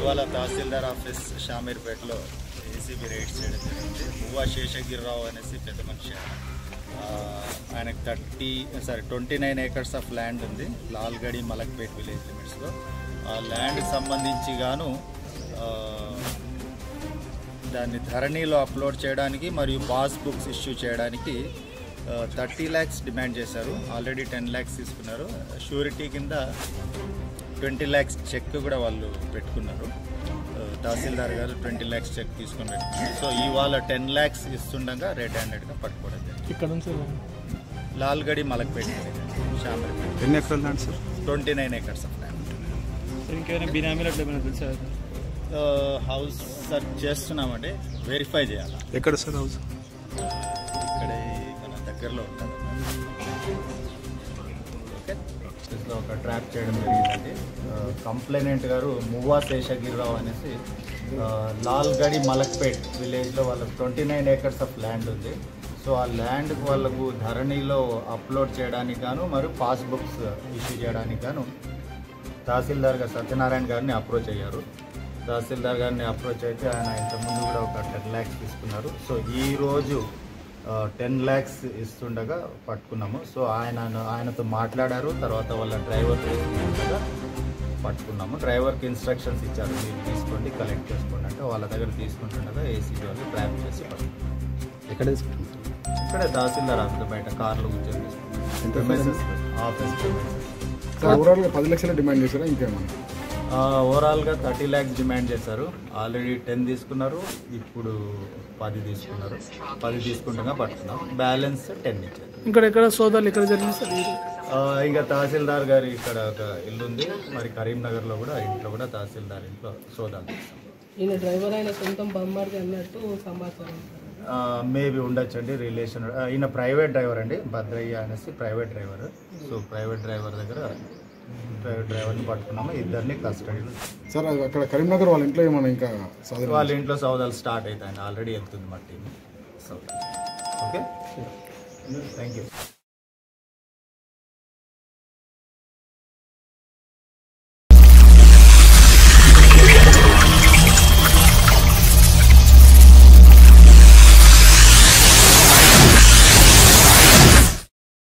ఇవాళ తహసీల్దార్ office షామీర్పేటలో ACB ride చేయడం జరిగింది. మువ్వా శేషగిరిరావు అనేసి పెద్ద మనిషి. ఆయనకు 29 acres ఆఫ్ ల్యాండ్ ఉంది లాల్గడి మలక్పేట్ విలేజ్ లిమిట్స్లో. ఆ ల్యాండ్కి సంబంధించి గాను దాన్ని ధరణిలో అప్లోడ్ చేయడానికి మరియు పాస్బుక్స్ ఇష్యూ చేయడానికి 30 lakhs డిమాండ్ చేశారు. ఆల్రెడీ 10 lakhs తీసుకున్నారు. షూరిటీ కింద 20 lakhs చెక్ కూడా వాళ్ళు పెట్టుకున్నారు. తహసీల్దార్ గారు 20 lakhs చెక్ తీసుకుని పెట్టుకున్నారు. సో ఇవాళ 10 lakhs ఇస్తుండగా రెడ్ హ్యాండెడ్గా పట్టుకోవడం జరిగింది. ఇక్కడ నుంచి లాల్గడి మలక్పేట షామీర్పేట. ఎన్ని ఎకరాల land sir? 29 acres of land. ఇంకేమైనా బినామీలు అట్లా ఏమైనా తెలుసా? హౌస్ సెర్చ్ చేస్తున్నామంటే వెరిఫై చేయాలి. ఎక్కడ సార్ హౌస్? ఇక్కడే మన దగ్గరలో ఉంటుంది. ఓకే, దీంట్లో ఒక ట్రాప్ చేయడం జరిగిందండి. కంప్లైనెంట్ గారు మువ్వా శేషగిరిరావు అనేసి లాల్గడి మలక్పేట్ విలేజ్లో వాళ్ళకి 29 acres ఆఫ్ ల్యాండ్ ఉంది. సో ఆ ల్యాండ్కి వాళ్ళకు ధరణిలో అప్లోడ్ చేయడానికి గాను మరియు పాస్బుక్స్ ఇష్యూ చేయడానికి గాను తహసీల్దార్ గారు సత్యనారాయణ గారిని అప్రోచ్ అయ్యారు. తహసీల్దార్ గారిని అప్రోచ్ అయితే ఆయన ఇంతకుముందు కూడా ఒక 10 lakhs తీసుకున్నారు. సో ఈరోజు 10 lakhs ఇస్తుండగా పట్టుకున్నాము. సో ఆయనతో మాట్లాడారు. తర్వాత వాళ్ళ డ్రైవర్ తీసుకుంటుండగా పట్టుకున్నాము. డ్రైవర్కి ఇన్స్ట్రక్షన్స్ ఇచ్చారు, మీరు తీసుకోండి, కలెక్ట్ చేసుకోండి అంటే వాళ్ళ దగ్గర తీసుకుంటుండగా ఏసీబీ వాళ్ళు ట్రాప్ చేసి పట్టుకున్నాం. ఎక్కడ తీసుకుంటాం? ఇక్కడే తహసీల్దార్ ఆఫీస్ బయట కార్లు కూర్చొని తీసుకుంటాం. ఆఫీస్ ఓవరాల్గా 10 లక్షలు డిమాండ్ చేశారా ఇంకేమన్నా? ఓవరాల్గా 30 lakhs డిమాండ్ చేశారు. ఆల్రెడీ 10 తీసుకున్నారు, ఇప్పుడు 10 తీసుకున్నారు. 10 తీసుకుంటా పట్టుకున్నాం. బ్యాలెన్స్ 10 ఇచ్చారు. ఇక్కడ సోదాలు ఇక్కడ జరిగింది సార్? ఇంకా తహసీల్దార్ గారి ఇక్కడ ఒక ఇల్లు ఉంది. మరి కరీంనగర్లో కూడా ఇంట్లో కూడా తహసీల్దార్ ఇంట్లో సోదాలు చేస్తాం. ఈయన డ్రైవర్ అయిన సొంతం బొమ్మార్ది అన్నట్టు సమాచారం మేబీ ఉండొచ్చండి. రిలేషన్ ఈయన ప్రైవేట్ డ్రైవర్ అండి, భద్రయ్య అనేసి private driver. So private driver దగ్గర ప్రైవేట్ డ్రైవర్ని పట్టుకున్నాము. ఇద్దరిని కస్టడీలో. సార్ అక్కడ కరీంనగర్ వాళ్ళ ఇంట్లో ఏమన్నా ఇంకా వాళ్ళ ఇంట్లో సౌదాలు స్టార్ట్ అవుతాయండి. ఆల్రెడీ వెళ్తుంది మా టీం సౌదాలు. Okay, thank you.